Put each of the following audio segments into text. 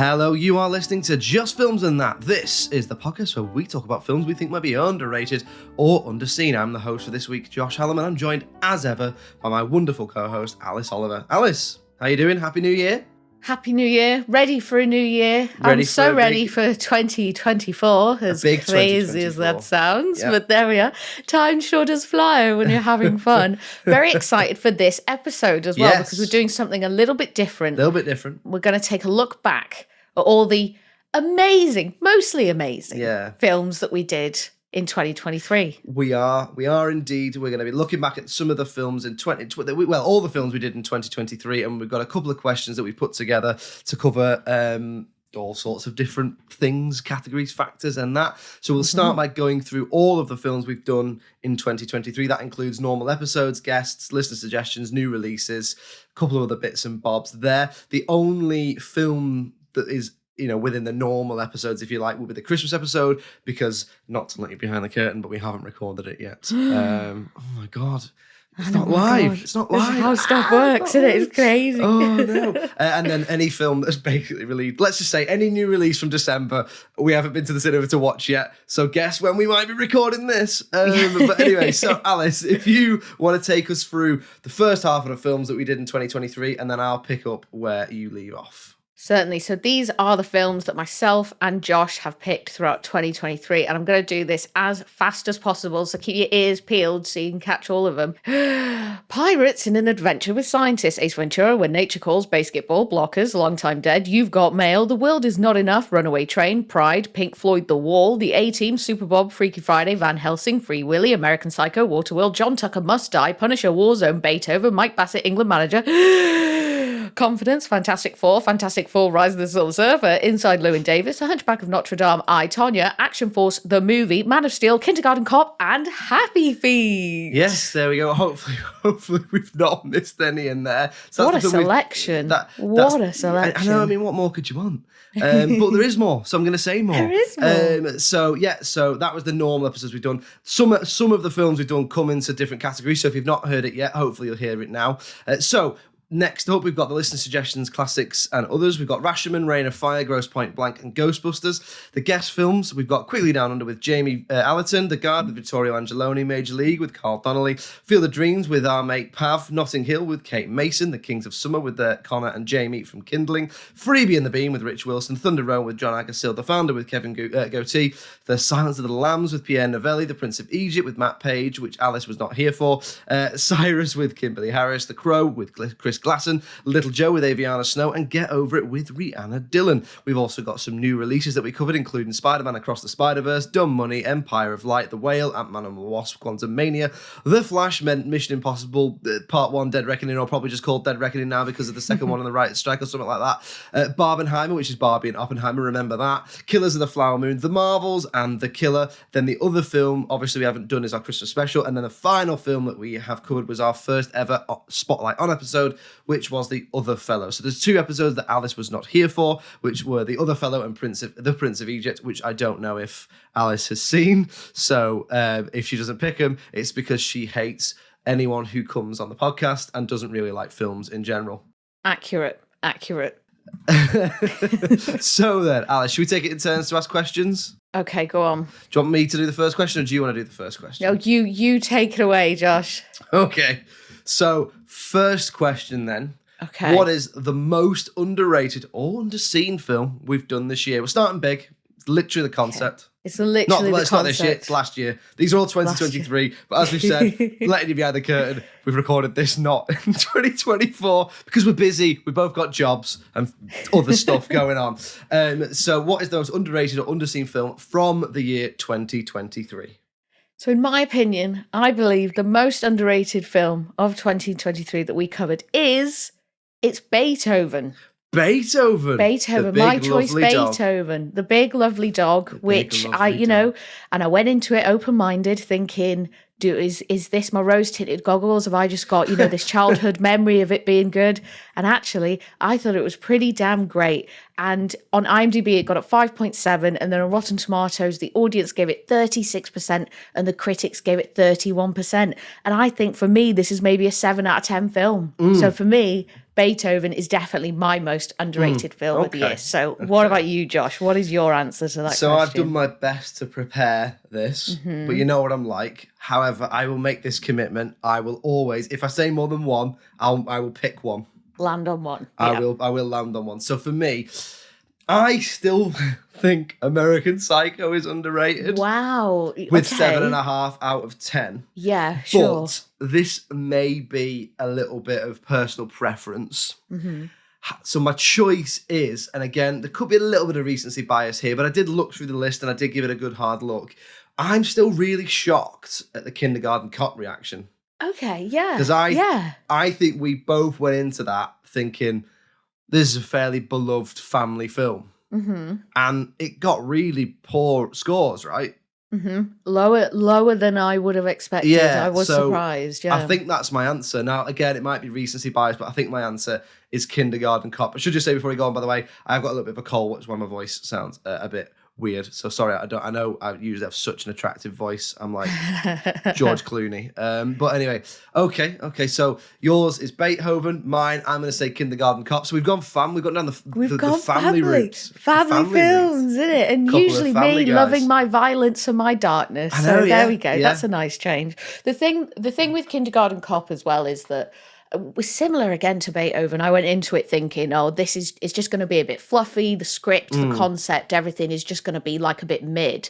Hello, you are listening to Just Films and That. This is the podcast where we talk about films we think might be underrated or underseen. I'm the host for this week, Josh Hallam, and I'm joined, as ever, by my wonderful co-host, Alice Oliver. Alice, how you doing? Happy New Year. Happy New Year. Ready for a new year. I'm so ready for 2024, as crazy as that sounds. Yep. But there we are. Time sure does fly when you're having fun. Very excited for this episode as well, because we're doing something a little bit different. We're going to take a look back at all the amazing, mostly amazing films that we did in 2023. We are indeed. We're going to be looking back at some of the films in all the films we did in 2023, and we've got a couple of questions that we put together to cover all sorts of different things, categories, factors, and that. So we'll start by going through all of the films we've done in 2023. That includes normal episodes, guests, listener suggestions, new releases, a couple of other bits and bobs there. The only film that is within the normal episodes, if you like, will be the Christmas episode, because not to let you behind the curtain, but we haven't recorded it yet. Oh my God. It's not live. God. It's not live. This is how stuff works, isn't it? It's crazy. Oh, no. And then any film that's basically released, let's just say any new release from December, we haven't been to the cinema to watch yet. So guess when we might be recording this. But anyway, so Alice, if you want to take us through the first half of the films that we did in 2023, and then I'll pick up where you leave off. Certainly. So these are the films that myself and Josh have picked throughout 2023, and I'm going to do this as fast as possible, so keep your ears peeled so you can catch all of them. Pirates in an Adventure with Scientists, Ace Ventura, When Nature Calls, Basketball, Blockers, Long Time Dead, You've Got Mail, The World Is Not Enough, Runaway Train, Pride, Pink Floyd, The Wall, The A-Team, Super Bob, Freaky Friday, Van Helsing, Free Willy, American Psycho, Waterworld, John Tucker Must Die, Punisher, Warzone, Beethoven, Mike Bassett, England Manager, Confidence, Fantastic Four, Rise of the Silver Surfer, Inside Llewyn Davis, A Hunchback of Notre Dame, I, Tonya, Action Force, The Movie, Man of Steel, Kindergarten Cop, and Happy Feet. Yes, there we go. Hopefully we've not missed any in there. So what a selection. What a selection. I know, what more could you want? But there is more, so I'm going to say more. There is more. So that was the normal episodes we've done. Some of the films we've done come into different categories, so if you've not heard it yet, hopefully you'll hear it now. Next up, we've got the listener suggestions, classics, and others. We've got Rashomon, Reign of Fire, Grosse Pointe Blank, and Ghostbusters. The guest films, we've got Quickly Down Under with Jamie Allerton, The Guard with Vittorio Angeloni, Major League with Carl Donnelly, Feel the Dreams with our mate Pav, Notting Hill with Kate Mason, The Kings of Summer with Connor and Jamie from Kindling, Freebie and the Beam with Rich Wilson, Thunder Road with John Agassiz, The Founder with Kevin Goatee, The Silence of the Lambs with Pierre Novelli, The Prince of Egypt with Matt Page, which Alice was not here for, Cyrus with Kimberly Harris, The Crow with Chris Glasson, Little Joe with Aviana Snow, and Get Over It with Rihanna Dillon. We've also got some new releases that we covered, including Spider-Man Across the Spider-Verse, Dumb Money, Empire of Light, The Whale, Ant-Man and the Wasp, Quantum Mania, The Flash, Mission Impossible, Part 1, Dead Reckoning, or probably just called Dead Reckoning now because of the second one on the right strike or something like that. Barbenheimer, which is Barbie and Oppenheimer, remember that. Killers of the Flower Moon, The Marvels, and The Killer. Then the other film, obviously we haven't done, is our Christmas special. And then the final film that we have covered was our first ever Spotlight On episode, which was The Other Fellow. So there's two episodes that Alice was not here for, which were The Other Fellow and The Prince of Egypt, which I don't know if Alice has seen. So if she doesn't pick them, it's because she hates anyone who comes on the podcast and doesn't really like films in general. Accurate. So then, Alice, should we take it in turns to ask questions? Okay, go on. Do you want me to do the first question, or do you want to do the first question? No, you take it away, Josh. Okay. So, first question then. Okay. What is the most underrated or underseen film we've done this year? We're starting big. It's literally the concept. Okay. It's literally the concept. It's not this year, it's last year. These are all 2023. But as we've said, letting you behind the curtain, we've recorded this not in 2024 because we're busy. We've both got jobs and other stuff going on. So what is the most underrated or underseen film from the year 2023? So in my opinion, I believe the most underrated film of 2023 that we covered it's Beethoven. Beethoven, my choice, Beethoven, The Big Lovely Dog, which and I went into it open-minded thinking, is this my rose-tinted goggles? Have I just got, this childhood memory of it being good? And actually, I thought it was pretty damn great. And on IMDb, it got a 5.7, and then on Rotten Tomatoes, the audience gave it 36%, and the critics gave it 31%. And I think, for me, this is maybe a 7 out of 10 film. So for me, Beethoven is definitely my most underrated film of the year. okay, So what about you, Josh? What is your answer to that So I've question? done my best to prepare this, but you know what I'm like. However, I will make this commitment. I will always, if I say more than one, I will pick one. Land on one. I will land on one. So for me, I still think American Psycho is underrated. Wow. With Okay. 7.5 out of 10. Yeah, sure. But this may be a little bit of personal preference. So my choice is, and again, there could be a little bit of recency bias here, but I did look through the list and I did give it a good hard look. I'm still really shocked at the Kindergarten Cop reaction. Okay, yeah. Because I think we both went into that thinking this is a fairly beloved family film. And it got really poor scores, right? Lower than I would have expected. Yeah, I was so surprised. Yeah. I think that's my answer. Now, again, it might be recency bias, but I think my answer is Kindergarten Cop. I should just say before we go on, by the way, I've got a little bit of a cold, which is why my voice sounds a bit weird. So sorry, I know I usually have such an attractive voice. I'm like George Clooney. But anyway, okay. So yours is Beethoven. Mine, I'm going to say Kindergarten Cop. So we've gone family. We've gone down the family route. Family films, isn't it? And Couple of usually family me guys. loving my violence and my darkness. I know, So yeah, there we go. yeah. That's a nice change. The thing with Kindergarten Cop as well is that was similar again to Beethoven. I went into it thinking, oh, it's just going to be a bit fluffy. The script, the concept, everything is just going to be like a bit mid.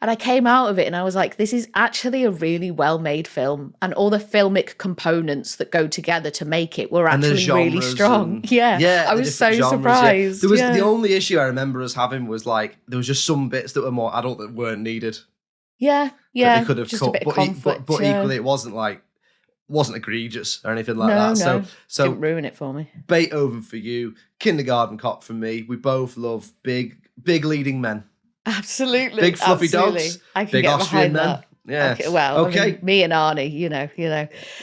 And I came out of it and I was like, this is actually a really well-made film. And all the filmic components that go together to make it were And the actually really genres strong. and- Yeah, I the was so different genres, surprised. There was yeah. the only issue I remember us having was like there was just some bits that were more adult that weren't needed. Yeah, That they could have just cut, a bit of but, conflict. but yeah. equally it wasn't egregious or anything like No, that. no, So didn't ruin it for me. Beethoven for you, Kindergarten Cop for me. We both love big leading men, Absolutely, big fluffy absolutely. dogs, I can big get Austrian behind men. that. Yeah. Okay, well, okay. I mean, me and Arnie, you know.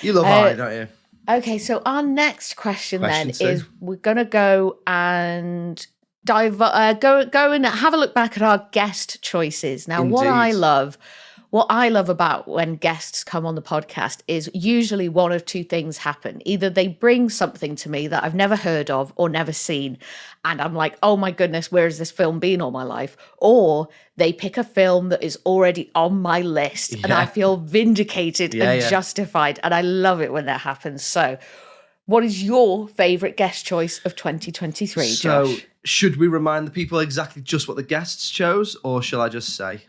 You love Arnie, don't you? Okay, so our next question then Question two. is we're gonna go and go and have a look back at our guest choices. Now, what I love about when guests come on the podcast is usually one of two things happen. Either they bring something to me that I've never heard of or never seen, and I'm like, oh my goodness, where has this film been all my life? Or they pick a film that is already on my list and I feel vindicated and justified. And I love it when that happens. So what is your favourite guest choice of 2023, So Josh? should we remind the people exactly just what the guests chose, or shall I just say?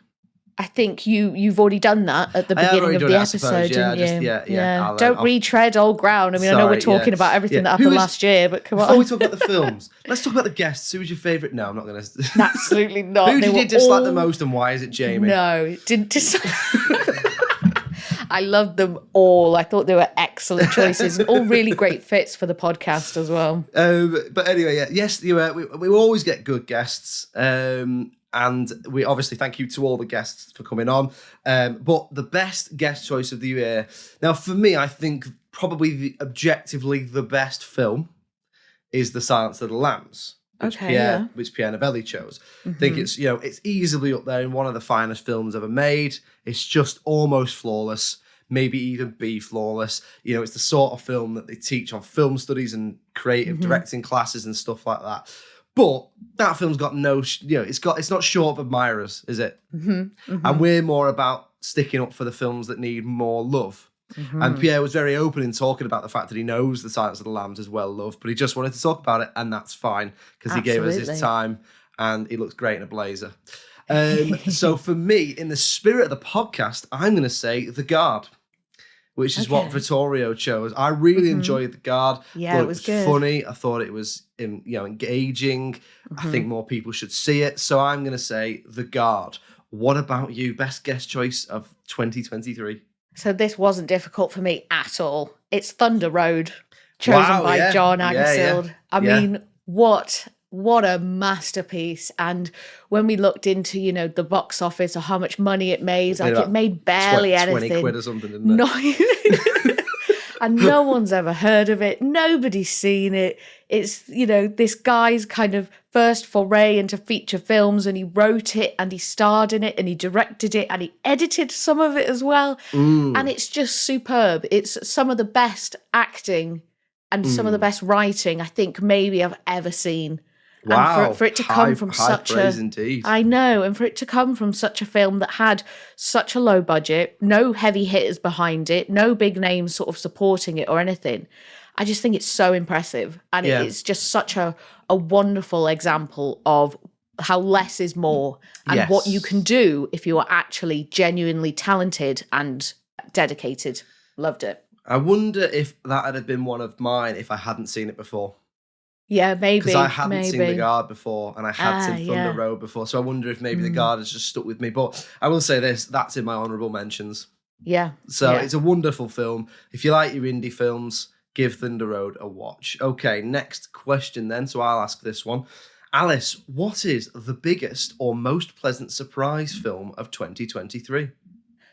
I think you've already done that at the beginning of the episode, didn't you? Yeah. Don't retread old ground. I mean, I know we're talking about everything that happened last year, but come Before on. we talk about the films, let's talk about the guests. Who was your favourite? No, I'm not going to. Absolutely not. Who They did were you dislike the all- most, and why is it Jamie? No, didn't dislike. I loved them all. I thought they were excellent choices, all really great fits for the podcast as well. But anyway, yes, we always get good guests. And we obviously thank you to all the guests for coming on. But the best guest choice of the year, now for me, I think probably objectively the best film is The Silence of the Lambs, which Pierre Novelli chose. I think it's easily up there in one of the finest films ever made. It's just almost flawless, maybe even be flawless. It's the sort of film that they teach on film studies and creative directing classes and stuff like that. But that film's got it's not short of admirers, is it? And we're more about sticking up for the films that need more love. And Pierre was very open in talking about the fact that he knows The Silence of the Lambs is well loved, but he just wanted to talk about it, and that's fine because he gave us his time, and he looks great in a blazer. So for me, in the spirit of the podcast, I'm going to say The Guard, which is what Vittorio chose. I really enjoyed The Guard. Yeah, it was good. Funny. I thought it was engaging. I think more people should see it. So I'm going to say The Guard. What about you? Best guest choice of 2023? So this wasn't difficult for me at all. It's Thunder Road, chosen by John Agassiz. I mean, what a masterpiece. And when we looked into, the box office or how much money it made, it made barely anything. 20 quid or something, didn't it? And no one's ever heard of it. Nobody's seen it. It's, this guy's kind of first foray into feature films, and he wrote it and he starred in it and he directed it and he edited some of it as well. And it's just superb. It's some of the best acting and some of the best writing I think maybe I've ever seen. Wow. And for it to come from high such praise a, indeed. I know, and for it to come from such a film that had such a low budget, no heavy hitters behind it, no big names sort of supporting it or anything, I just think it's so impressive, and Yeah. it's just such a wonderful example of how less is more, and what you Yes. can do if you are actually genuinely talented and dedicated. Loved it. I wonder if that had been one of mine if I hadn't seen it before. Yeah, maybe. Because I hadn't seen The maybe. Guard before, and I had seen Thunder yeah. Road before, so I wonder if maybe The Guard has just stuck with me. But I will say this, that's in my honourable mentions. Yeah. So yeah. it's a wonderful film. If you like your indie films, give Thunder Road a watch. Okay, next question then, so I'll ask this one. Alice, what is the biggest or most pleasant surprise film of 2023?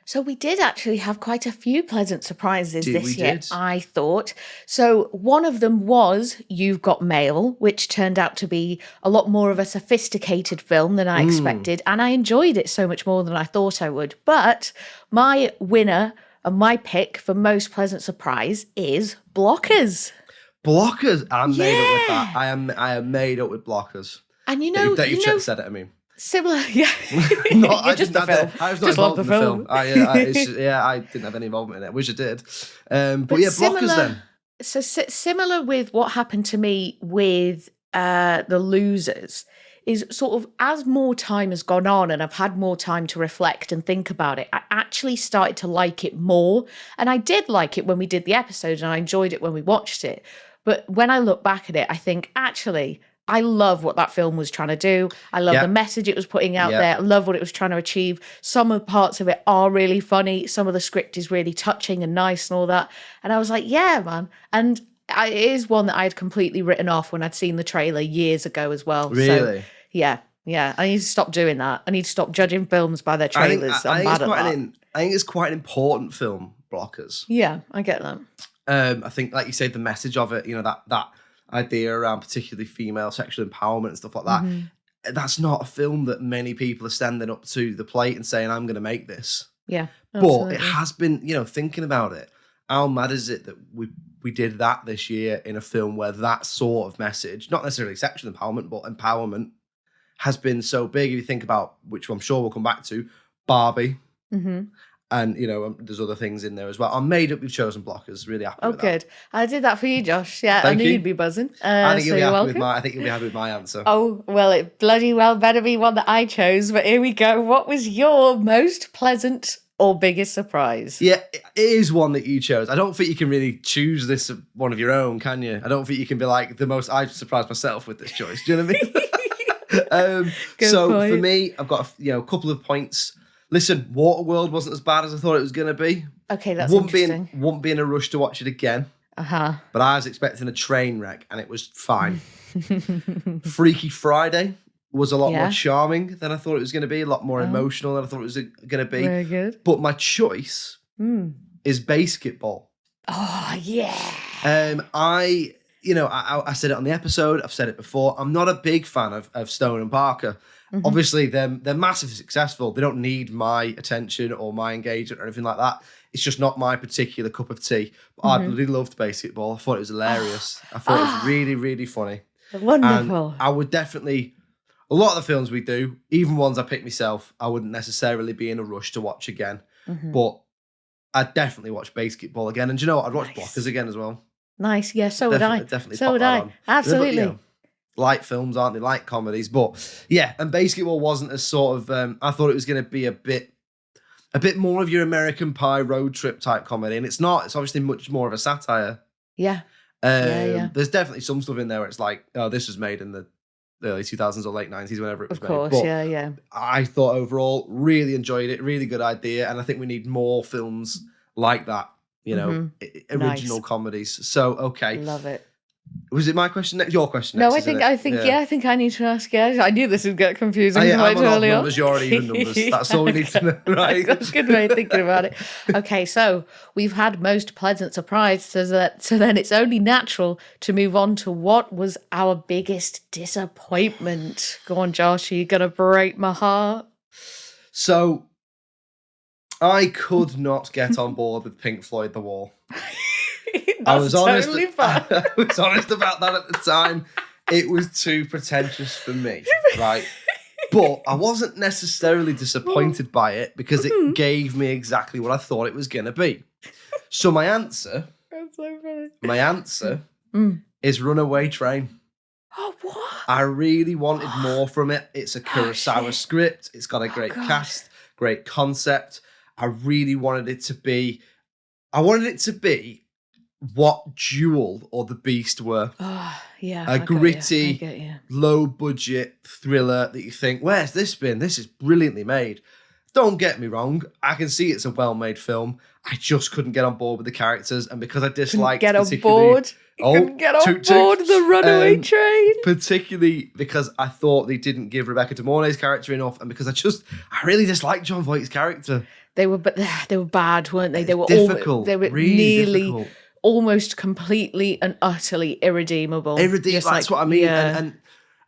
So we did actually have quite a few pleasant surprises this year, did. I thought. So one of them was You've Got Mail, which turned out to be a lot more of a sophisticated film than I expected, and I enjoyed it so much more than I thought I would. But my winner and my pick for most pleasant surprise is Blockers. Blockers. I'm made up with Yeah. that. I am made up with Blockers. And That you've said it, I mean. similar, yeah. No, You're just the film. I was not Just love involved in the the film. film. I didn't have any involvement in it. I wish I did. But yeah, Blockers similar- then. So similar with what happened to me with The Losers is sort of as more time has gone on and I've had more time to reflect and think about it, I actually started to like it more. And I did like it when we did the episode and I enjoyed it when we watched it. But when I look back at it, I think actually I love what that film was trying to do. I love the message it was putting out there. I love what it was trying to achieve. Some of the parts of it are really funny. Some of the script is really touching and nice and all that. And I was like, yeah, man. And it is one that I had completely written off when I'd seen the trailer years ago as well. Really? So, yeah. I need to stop doing that. I need to stop judging films by their trailers. I'm bad at that. I think it's quite an important film, Blockers. Yeah, I get that. I think, like you say, the message of it, that idea around particularly female sexual empowerment and stuff like that, that's not a film that many people are standing up to the plate and saying, I'm going to make this. Yeah. But it has been, thinking about it, how mad is it that we did that this year in a film where that sort of message, not necessarily sexual empowerment, but empowerment, has been so big. If you think about, which I'm sure we'll come back to, Barbie, and there's other things in there as well. I'm made up. We've chosen Blockers. Really happy. with that. Good. I did that for you, Josh. Yeah, Thank I knew you. you'd be buzzing. I think so you'll be you're happy welcome. with my. I think you'll be happy with my answer. Oh, well, it bloody well better be one that I chose. But here we go. What was your most pleasant or biggest surprise? Yeah, it is one that you chose. I don't think you can really choose this one of your own, can you? I don't think you can be like the most. I surprised myself with this choice. Do you know what I mean? So point. for me, I've got a couple of points. Listen, Waterworld wasn't as bad as I thought it was going to be. Okay, that's Wouldn't interesting. be in a rush to watch it again. Uh-huh. But I was expecting a train wreck, and it was fine. Freaky Friday was a lot more charming than I thought it was going to be, a lot more emotional than I thought it was going to be. Very good. But my choice is Basketball. Oh, yeah. I said it on the episode, I've said it before, I'm not a big fan of Stone and Parker. Obviously, they're massively successful. They don't need my attention or my engagement or anything like that. It's just not my particular cup of tea. But I really loved Basketball. I thought it was hilarious. I thought it was really, really funny. Wonderful. And I would definitely, a lot of the films we do, even ones I pick myself, I wouldn't necessarily be in a rush to watch again. But I'd definitely watch Basketball again. And do you know what? I'd watch Blockers again as well. Nice. Yeah, so would I. Definitely So pop would that I. on. Absolutely. But, light films, aren't they? Light comedies. But yeah, and Basketball wasn't as sort of, I thought it was going to be a bit more of your American Pie road trip type comedy. And it's not. It's obviously much more of a satire. Yeah. There's definitely some stuff in there where it's like, oh, this was made in the early 2000s or late 90s, whenever it was Of made. course, But yeah. I thought overall, really enjoyed it. Really good idea. And I think we need more films like that, original comedies. So, okay. Love it. Was it my question next? Your question next? No, I isn't think it? I think I need to ask. Yeah, I knew this would get confusing I'm quite on odd early on. numbers, you're on even numbers. That's all we need to know, right? That's a good way of thinking about it. Okay, so we've had most pleasant surprise, so then it's only natural to move on to what was our biggest disappointment. Go on, Josh, are you gonna break my heart? So, I could not get on board with Pink Floyd The Wall. I was honest. totally fine. I was honest about that at the time. It was too pretentious for me, right? But I wasn't necessarily disappointed by it because it gave me exactly what I thought it was going to be. So my answer That's so funny. is Runaway Train. Oh, what? I really wanted more from it. It's a Kurosawa shit. script. It's got a great God. cast, great concept. I really wanted it to be what Jewel or The Beast were. Oh, yeah. A gritty, I get you. low budget thriller that you think, where's this been? This is brilliantly made. Don't get me wrong, I can see it's a well-made film. I just couldn't get on board with the characters, and because I disliked Get on particularly- board. You couldn't get on toot, board toot. the Runaway Um, Train. Particularly because I thought they didn't give Rebecca De Mornay's character enough, and because I really disliked John Voight's character. They were bad, weren't they? They were Difficult, they were really nearly difficult. almost completely and utterly irredeemable. That's Just what I mean. yeah. And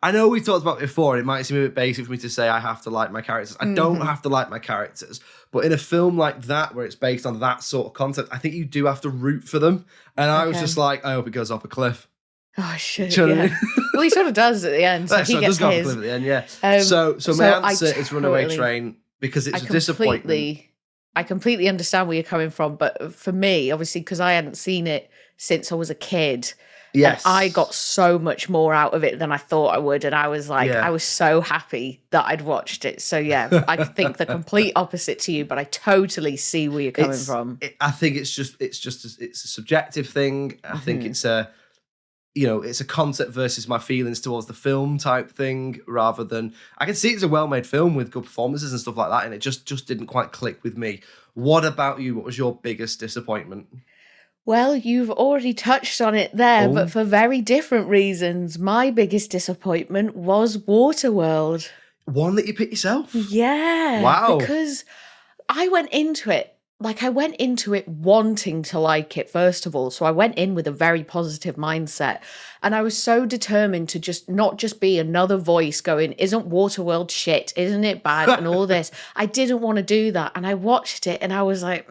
I know we talked about it before, and it might seem a bit basic for me to say I have to like my characters. I don't have to like my characters. But in a film like that, where it's based on that sort of concept, I think you do have to root for them. And I was just like, I hope it goes off a cliff. Oh shit! Do you know what I Yeah. mean? Well, he sort of does at the end. So So he it does gets go off a his. cliff at the end, yeah. Um, So my I answer is Runaway totally- Train because it's a disappointment. I completely understand where you're coming from, but for me, obviously, because I hadn't seen it since I was a kid, Yes. and I got so much more out of it than I thought I would, and I was like, Yeah. I was so happy that I'd watched it. So yeah, I think the complete opposite to you, but I totally see where you're coming from. I think it's a subjective thing. I think Mm-hmm. it's a concept versus my feelings towards the film type thing, rather than I can see it's a well-made film with good performances and stuff like that, and it just didn't quite click with me. What about you? What was your biggest disappointment? Well, you've already touched on it there, Oh. but for very different reasons. My biggest disappointment was Waterworld. One that you picked yourself? Yeah. Wow. Because I went into it wanting to like it, first of all. So I went in with a very positive mindset. And I was so determined to just not just be another voice going, isn't Waterworld shit? Isn't it bad? And all this. I didn't want to do that. And I watched it and I was like,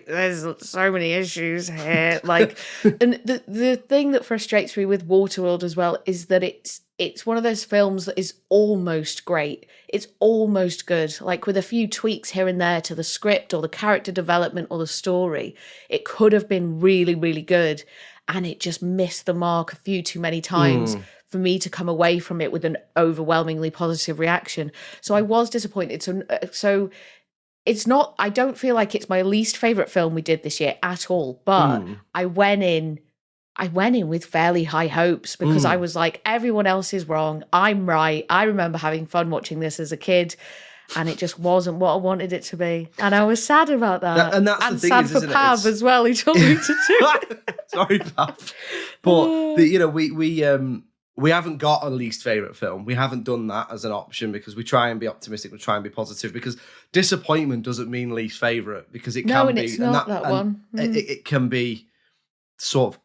there's so many issues here. Like, and the thing that frustrates me with Waterworld as well is that it's one of those films that is almost great. It's almost good. Like with a few tweaks here and there to the script or the character development or the story, it could have been really, really good. And it just missed the mark a few too many times for me to come away from it with an overwhelmingly positive reaction. So I was disappointed. So it's not, I don't feel like it's my least favorite film we did this year at all, but I went in with fairly high hopes because I was like, everyone else is wrong. I'm right. I remember having fun watching this as a kid, and it just wasn't what I wanted it to be. And I was sad about that. And that's the thing sad is, for isn't it? Pav It's- as well. He told me to do it. Sorry, Pav. But we haven't got a least favorite film. We haven't done that as an option because we try and be optimistic. We try and be positive because disappointment doesn't mean least favorite because it No, can and be. it's not that one. It can be sort of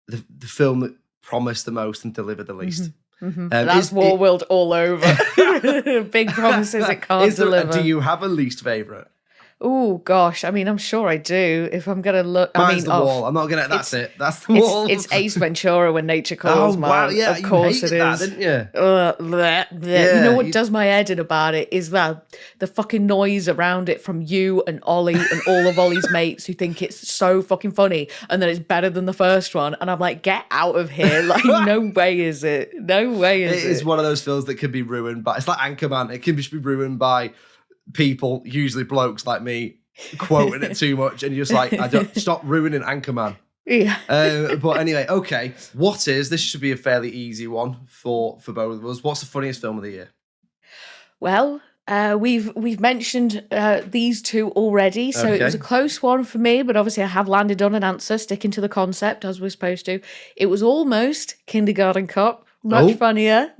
the film that promised the most and delivered the least. That's Waterworld all over. Big promises it can't deliver. Do you have a least favorite? Oh gosh, I mean, I'm sure I do. If I'm gonna look, Mine's the wall. I'm not gonna. That's it. That's the wall. It's Ace Ventura when nature calls. Oh man. wow! Yeah, of course you it hated that, is. didn't you? Bleh, bleh. Yeah, You know what does my head in about it is that the fucking noise around it from you and Ollie and all of Ollie's mates who think it's so fucking funny and that it's better than the first one. And I'm like, get out of here! Like, no way is it. No way is It is one of those films that can be ruined by. It's like Anchorman. It can just be ruined by people, usually blokes like me, quoting it too much, and you're just like, I don't stop ruining Anchorman. Yeah. But anyway, okay. This should be a fairly easy one for both of us. What's the funniest film of the year? Well, we've mentioned these two already, so it was a Okay. close one for me, but obviously I have landed on an answer, sticking to the concept as we're supposed to. It was almost Kindergarten Cop. Much funnier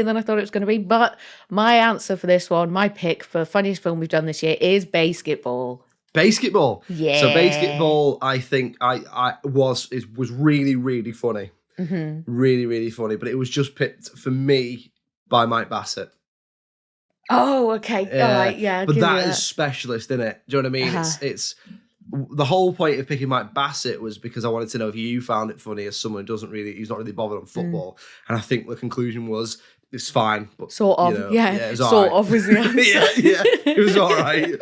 than I thought it was going to be. But my answer for this one, my pick for funniest film we've done this year is Basketball. Basketball. Yeah. So Basketball, I think was really, really funny. Really, really funny. But it was just picked for me by Mike Bassett. Oh, okay. All right, yeah. But give you that is specialist, isn't it? Do you know what I mean? Uh-huh. It's the whole point of picking Mike Bassett was because I wanted to know if you found it funny as someone who's not really bothered on football. And I think the conclusion was it's fine, but Sort of, you know, yeah. it was Sort all of was the answer. yeah, it was all right.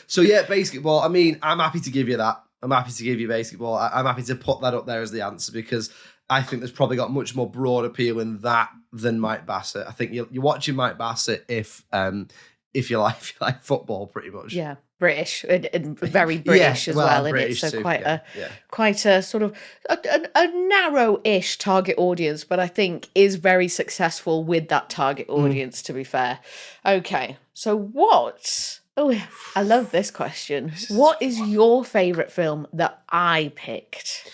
So yeah, basketball. I mean, I'm happy to give you that. I'm happy to give you basketball. I'm happy to put that up there as the answer because I think there's probably got much more broad appeal in that than Mike Bassett. I think you're watching Mike Bassett if you like football, pretty much. Yeah, British and very British as well, and British it's too, quite a sort of a narrow-ish target audience, but I think is very successful with that target audience. To be fair, okay. So what? Oh, I love this question. What is your favourite film that I picked?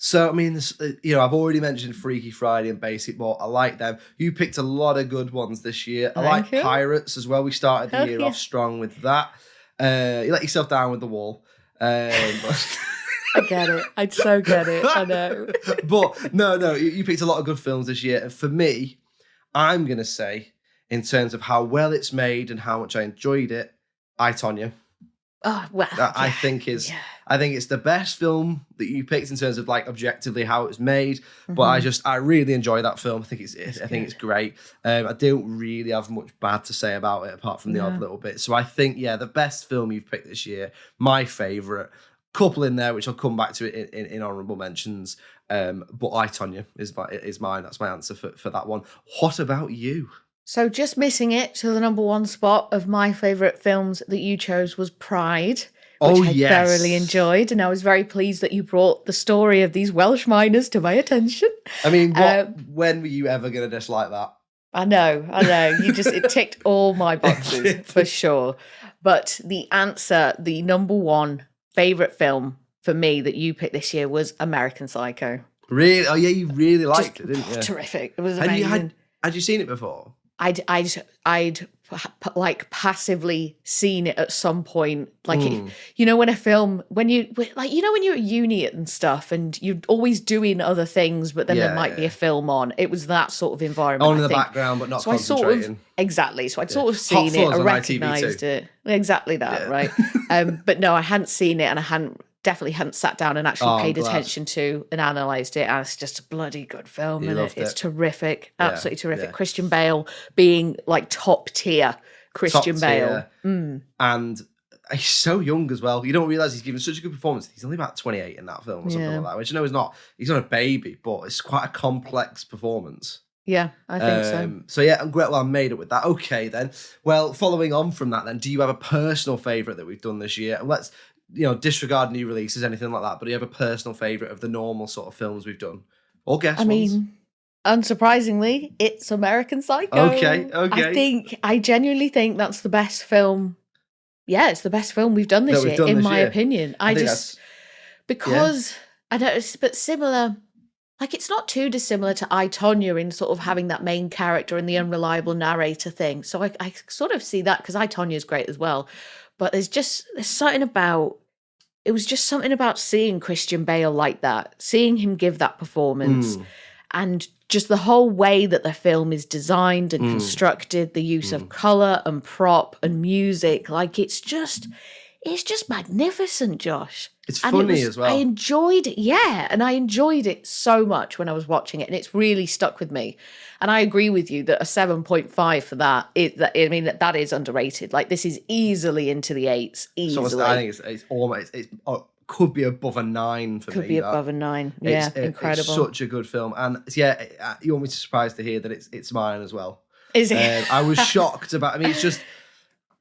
So, I mean, I've already mentioned Freaky Friday and Basketball. I like them. You picked a lot of good ones this year. I like Pirates as well. We started the year off strong with that. You let yourself down with The Wall. I get it. I so get it. I know. But no, you picked a lot of good films this year. And for me, I'm going to say, in terms of how well it's made and how much I enjoyed it, I, Tonya. Oh, well. I think it's the best film that you picked in terms of like objectively how it was made. But I really enjoy that film. I think it's great. I don't really have much bad to say about it apart from the odd little bit. So I think the best film you've picked this year, my favourite, couple in there which I'll come back to in honourable mentions. But I, Tonya is mine. That's my answer for that one. What about you? So just missing it to the number one spot of my favourite films that you chose was Pride, which I thoroughly enjoyed. And I was very pleased that you brought the story of these Welsh miners to my attention. I mean, when were you ever going to dislike that? I know. It ticked all my boxes for sure. But the answer, the number one favourite film for me that you picked this year was American Psycho. Really? Oh yeah, you really liked it, didn't you? Terrific. It was amazing. Had you seen it before? I'd like passively seen it at some point, like when a film, when you're at uni and stuff, and you're always doing other things, but then there might be a film on. It was that sort of environment. On in the background, but not concentrating. Exactly. So I'd sort of seen it, I recognised it, exactly that, right? But no, I hadn't seen it, and I definitely hadn't sat down and actually paid attention to and analysed it. And it's just a bloody good film, and it's terrific, absolutely terrific. Yeah. Christian Bale being like top tier Christian Bale. And he's so young as well. You don't realise he's given such a good performance. He's only about 28 in that film or something like that, which I know he's not a baby, but it's quite a complex performance. Yeah, I think so. So yeah, I'm great. Well, I made it with that. Okay, then. Well, following on from that, then, do you have a personal favourite that we've done this year? And let's disregard new releases, anything like that. But do you have a personal favourite of the normal sort of films we've done, or guest ones? I mean, unsurprisingly, it's American Psycho. Okay. I genuinely think that's the best film. Yeah, it's the best film we've done this year, in my opinion. Because I know it's but similar. Like, it's not too dissimilar to I, Tonya in sort of having that main character and the unreliable narrator thing. So I sort of see that, because I, Tonya is great as well. But there's something about, it was just something about seeing Christian Bale like that, seeing him give that performance, and just the whole way that the film is designed and constructed, the use of colour and prop and music. Like, it's just magnificent, Josh. It's funny as well. I enjoyed it, and I enjoyed it so much when I was watching it, and it's really stuck with me. And I agree with you that a 7.5 for that is underrated. Like, this is easily into the 8s, easily. I think it's almost, could be above a 9 for me. Could be above a 9, incredible. It's such a good film, and you won't be surprised to hear that it's mine as well. Is it? I was shocked about. I mean,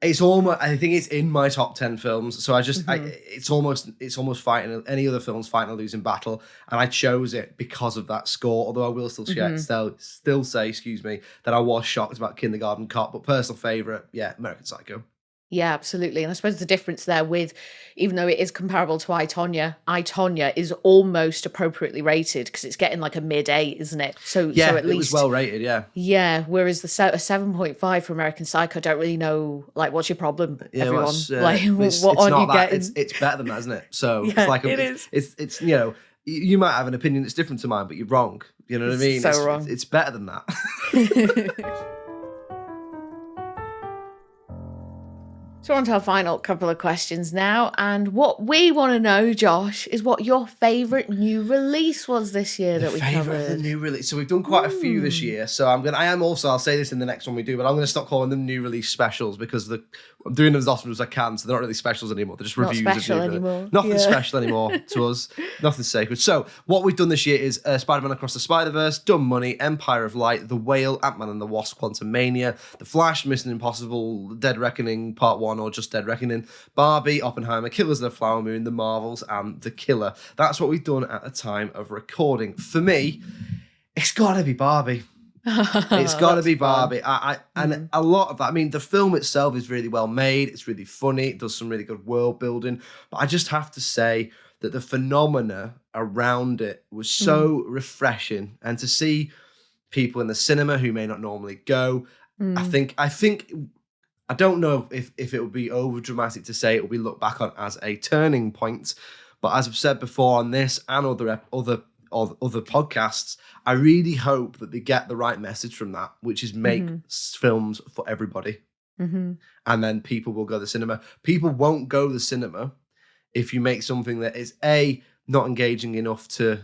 it's almost. I think it's in my top 10 films. So it's almost fighting any other films fighting a losing battle, and I chose it because of that score. Although I will still say, that I was shocked about Kindergarten Cop, but personal favorite, American Psycho. Yeah, absolutely. And I suppose the difference there with, even though it is comparable to I, Tonya is almost appropriately rated, because it's getting like a mid-8, isn't it? So at least it was well rated, Yeah, whereas a 7.5 for American Psycho, I don't really know, like, what's your problem, everyone? What aren't you getting? It's better than that, isn't it? So it's like it's you might have an opinion that's different to mine, but you're wrong. You know what I mean? So wrong. It's better than that. So on to our final couple of questions now. And what we want to know, Josh, is what your favourite new release was this year that we Favourite of the covered. new release. So we've done quite a few this year. So I am also, I'll say this in the next one we do, but I'm going to stop calling them new release specials because I'm doing them as often as I can. So they're not really specials anymore. They're just Not reviews. special anymore. Nothing Yeah. special anymore to us. Nothing sacred. So what we've done this year is Spider-Man Across the Spider-Verse, Dumb Money, Empire of Light, The Whale, Ant-Man and the Wasp, Quantumania, The Flash, Mission Impossible, Dead Reckoning Part 1 or just Dead Reckoning, Barbie, Oppenheimer, Killers of the Flower Moon, The Marvels and The Killer. That's what we've done at the time of recording. For me, it's got to be Barbie. It's got to be Barbie. And a lot of that, I mean, the film itself is really well made. It's really funny. It does some really good world building. But I just have to say that the phenomena around it was so refreshing. And to see people in the cinema who may not normally go, I think I don't know if it would be over dramatic to say it will be looked back on as a turning point. But as I've said before on this and other podcasts, I really hope that they get the right message from that, which is make films for everybody. And then people will go to the cinema. People won't go to the cinema if you make something that is A, not engaging enough to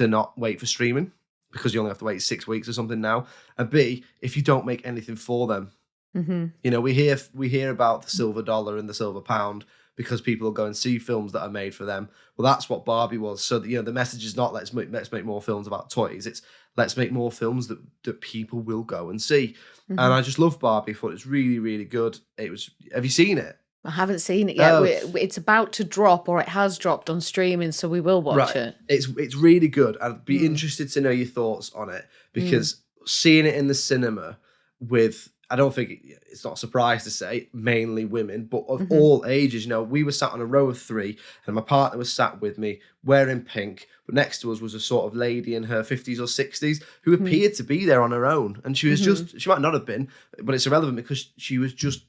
not wait for streaming, because you only have to wait 6 weeks or something now. And B, if you don't make anything for them. You know, we hear about the silver dollar and the silver pound because people will go and see films that are made for them. Well, that's what Barbie was. So, you know, the message is not let's make more films about toys. It's let's make more films that people will go and see. And I just love Barbie. I thought it was really, really good. Have you seen it? I haven't seen it yet. Oh. It's about to drop, or it has dropped on streaming, so we will watch it. It's really good. I'd be interested to know your thoughts on it because seeing it in the cinema with, I don't think it's not a surprise to say, mainly women, but of all ages. You know, we were sat on a row of 3 and my partner was sat with me wearing pink, but next to us was a sort of lady in her 50s or 60s who appeared to be there on her own. And she was she might not have been, but it's irrelevant because she was just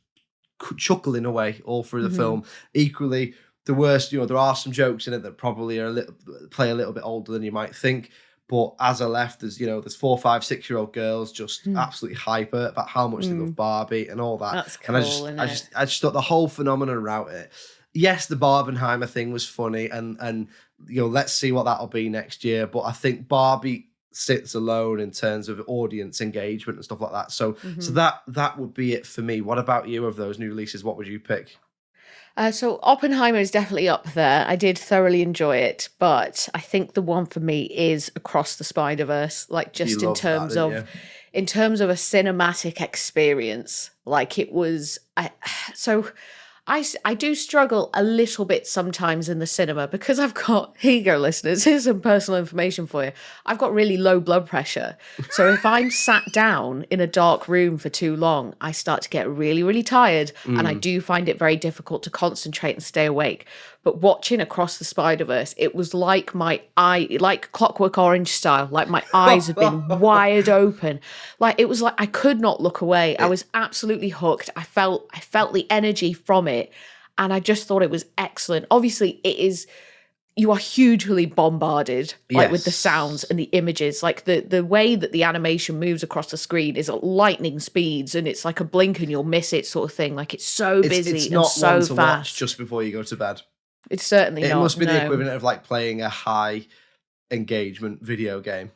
chuckling away all through the film. Equally, the worst, you know, there are some jokes in it that probably are play a little bit older than you might think. But as I left, there's 4, 5, 6-year-old girls just absolutely hyper about how much they love Barbie and all that. That's cool, and I just thought the whole phenomenon around it. Yes, the Barbenheimer thing was funny, and you know, let's see what that'll be next year. But I think Barbie sits alone in terms of audience engagement and stuff like that. So that would be it for me. What about you? Of those new releases, what would you pick? So Oppenheimer is definitely up there. I did thoroughly enjoy it, but I think the one for me is Across the Spider-Verse. Like just in terms of a cinematic experience, like it was. I do struggle a little bit sometimes in the cinema because I've got, here you go, listeners, here's some personal information for you. I've got really low blood pressure. So if I'm sat down in a dark room for too long, I start to get really, really tired. And I do find it very difficult to concentrate and stay awake. But watching Across the Spider-Verse, it was like my eye, like Clockwork Orange style, like my eyes had been wide open. Like it was like I could not look away. I was absolutely hooked. I felt the energy from it. And I just thought it was excellent. Obviously, you are hugely bombarded like with the sounds and the images. Like the way that the animation moves across the screen is at lightning speeds, and it's like a blink and you'll miss it sort of thing. Like it's so busy it's and not so one to fast. watch just before you go to bed. It's certainly not. It must be the no. equivalent of like playing a high engagement video game.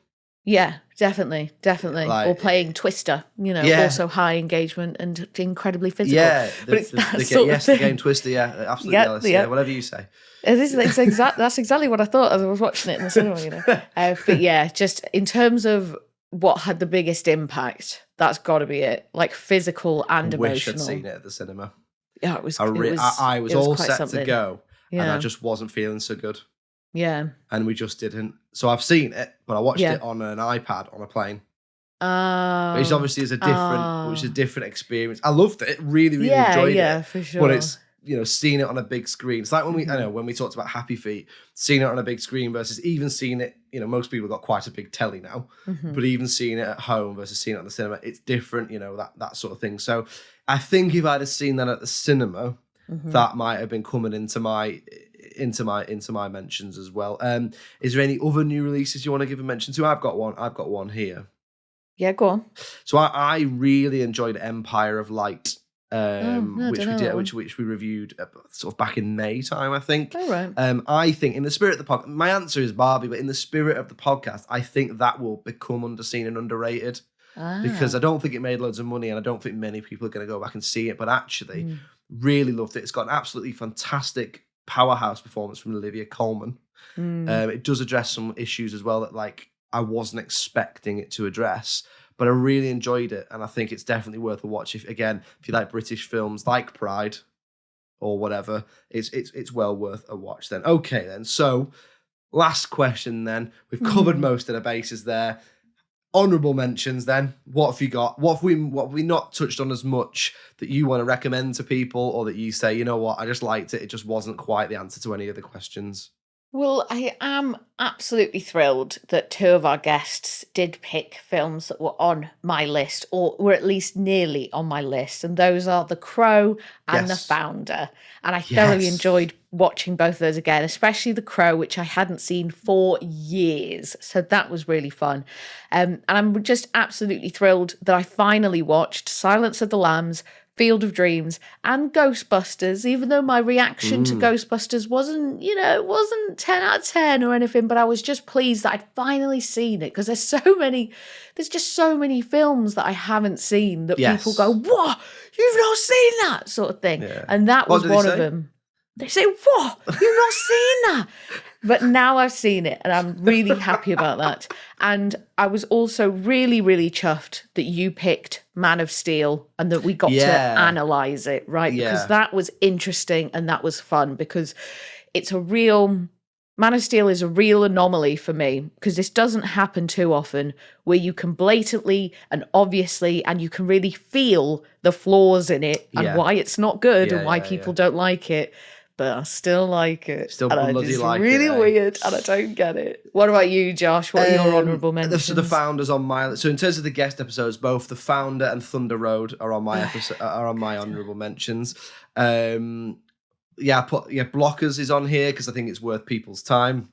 Yeah, definitely. Like, or playing Twister, also high engagement and incredibly physical. Yeah, but it's that sort of the thing. game Twister, yeah, absolutely. Yeah, whatever you say. That's exactly what I thought as I was watching it in the cinema, but yeah, just in terms of what had the biggest impact, that's got to be it. Like physical and emotional. I wish I'd seen it at the cinema. Yeah, it was. I was all set something. to go, and Yeah. I just wasn't feeling so good. Yeah. And we just didn't. So I've seen it, but I watched it on an iPad on a plane. Which obviously is a different experience. I loved it. Really, really enjoyed it. Yeah, for sure. But it's, seeing it on a big screen. It's like when when we talked about Happy Feet, seeing it on a big screen versus even seeing it, most people got quite a big telly now, but even seeing it at home versus seeing it at the cinema, it's different, that sort of thing. So I think if I'd have seen that at the cinema, that might have been coming into my mentions as well. Is there any other new releases you want to give a mention to? I've got one here. Yeah, go on. So I really enjoyed Empire of Light. I which don't we know did, that one. which we reviewed sort of back in May time, I think. Oh, right. I think in the spirit of the podcast, my answer is Barbie, but in the spirit of the podcast, I think that will become underseen and underrated because I don't think it made loads of money and I don't think many people are going to go back and see it, but actually really loved it. It's got an absolutely fantastic powerhouse performance from Olivia Colman. It does address some issues as well that like I wasn't expecting it to address, but I really enjoyed it, and I think it's definitely worth a watch. If you like British films like Pride or whatever, it's well worth a watch. Then okay, then so last question. Then we've covered most of the bases there. Honourable mentions. Then what have you got? What have we not touched on as much that you want to recommend to people, or that you say, you know what, I just liked it. It just wasn't quite the answer to any of the questions. Well, I am absolutely thrilled that two of our guests did pick films that were on my list, or were at least nearly on my list. And those are The Crow and The Yes. Founder. And I thoroughly Yes. enjoyed watching both of those again, especially The Crow, which I hadn't seen for years. So that was really fun. And I'm just absolutely thrilled that I finally watched Silence of the Lambs, Field of Dreams, and Ghostbusters, even though my reaction to Ghostbusters wasn't, it wasn't 10 out of 10 or anything, but I was just pleased that I'd finally seen it, because there's just so many films that I haven't seen that Yes. people go, what? You've not seen that sort of thing. Yeah. And that What was did they one of say? them. They say, what? You've not seen that? But now I've seen it and I'm really happy about that. And I was also really, really chuffed that you picked Man of Steel and that we got to analyse it, right? Yeah. Because that was interesting and that was fun, because it's a real... Man of Steel is a real anomaly for me, because this doesn't happen too often, where you can blatantly and obviously, and you can really feel the flaws in it and why it's not good and why people don't like it. But I still like it. Still and bloody it's like really it, eh? weird, and I don't get it. What about you, Josh? What are your honourable mentions? So the Founder's on my list. So in terms of the guest episodes, both The Founder and Thunder Road are on my episode, are on my honourable mentions. Blockers is on here because I think it's worth people's time.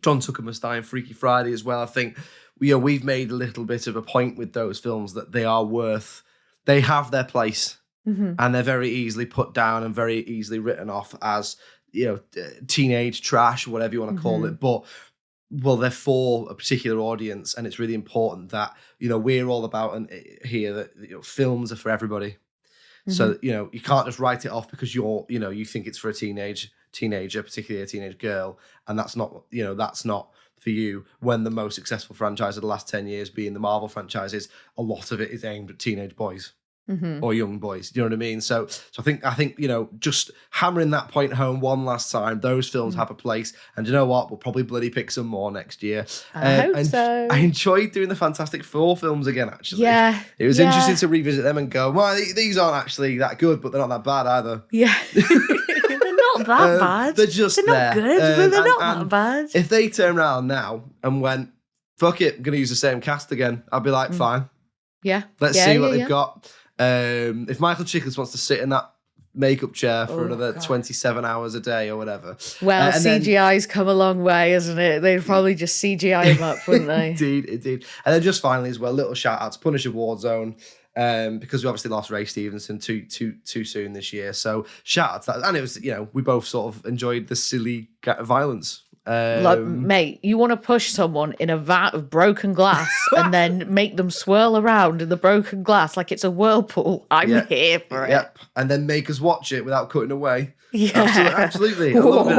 John Tucker Must Die and Freaky Friday as well. I think we've made a little bit of a point with those films that they have their place. And they're very easily put down and very easily written off as, teenage trash, whatever you want to call it. But, they're for a particular audience, and it's really important that, we're all about here that, films are for everybody. So, you can't just write it off because you think it's for a teenager, particularly a teenage girl, and that's not for you, when the most successful franchise of the last 10 years being the Marvel franchises, a lot of it is aimed at teenage boys. Or young boys, do you know what I mean? So I think just hammering that point home one last time. Those films have a place, and you know what? We'll probably bloody pick some more next year. I hope so. I enjoyed doing the Fantastic Four films again. Actually, it was Yeah. interesting to revisit them and go, well, these aren't actually that good, but they're not that bad either. Yeah. They're not that bad. They're just They're not there. good, but they're not and that bad. If they turn around now and went, fuck it, I'm going to use the same cast again, I'd be like, fine. Yeah. Let's see what they've got. If Michael Chiklis wants to sit in that makeup chair for another 27 hours a day or whatever. Well, and then- CGI's come a long way, isn't it? They'd probably just CGI him up, wouldn't they? Indeed. And then just finally as well, little shout out to Punisher Warzone, because we obviously lost Ray Stevenson too soon this year. So shout out to that. And it was, we both sort of enjoyed the silly violence. Mate, you want to push someone in a vat of broken glass and then make them swirl around in the broken glass like it's a whirlpool. I'm here for it. Yep. And then make us watch it without cutting away. Yeah. Absolutely. I love it.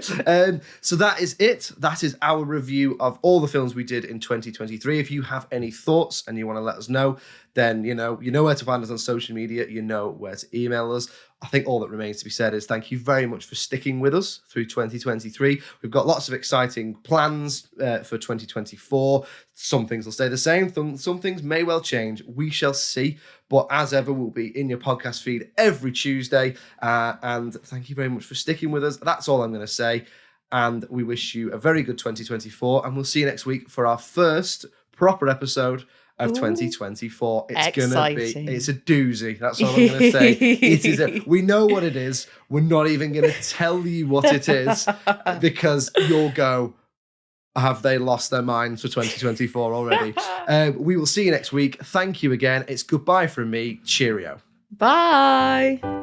That. So that is it. That is our review of all the films we did in 2023. If you have any thoughts and you want to let us know, then you know where to find us on social media. You know where to email us. I think all that remains to be said is thank you very much for sticking with us through 2023. We've got lots of exciting plans for 2024. Some things will stay the same. Some things may well change. We shall see. But as ever, we'll be in your podcast feed every Tuesday. And thank you very much for sticking with us. That's all I'm going to say. And we wish you a very good 2024. And we'll see you next week for our first proper episode of 2024. It's a doozy. That's all I'm going to say. We know what it is. We're not even going to tell you what it is because you'll go, have they lost their minds for 2024 already? We will see you next week. Thank you again. It's goodbye from me. Cheerio. Bye.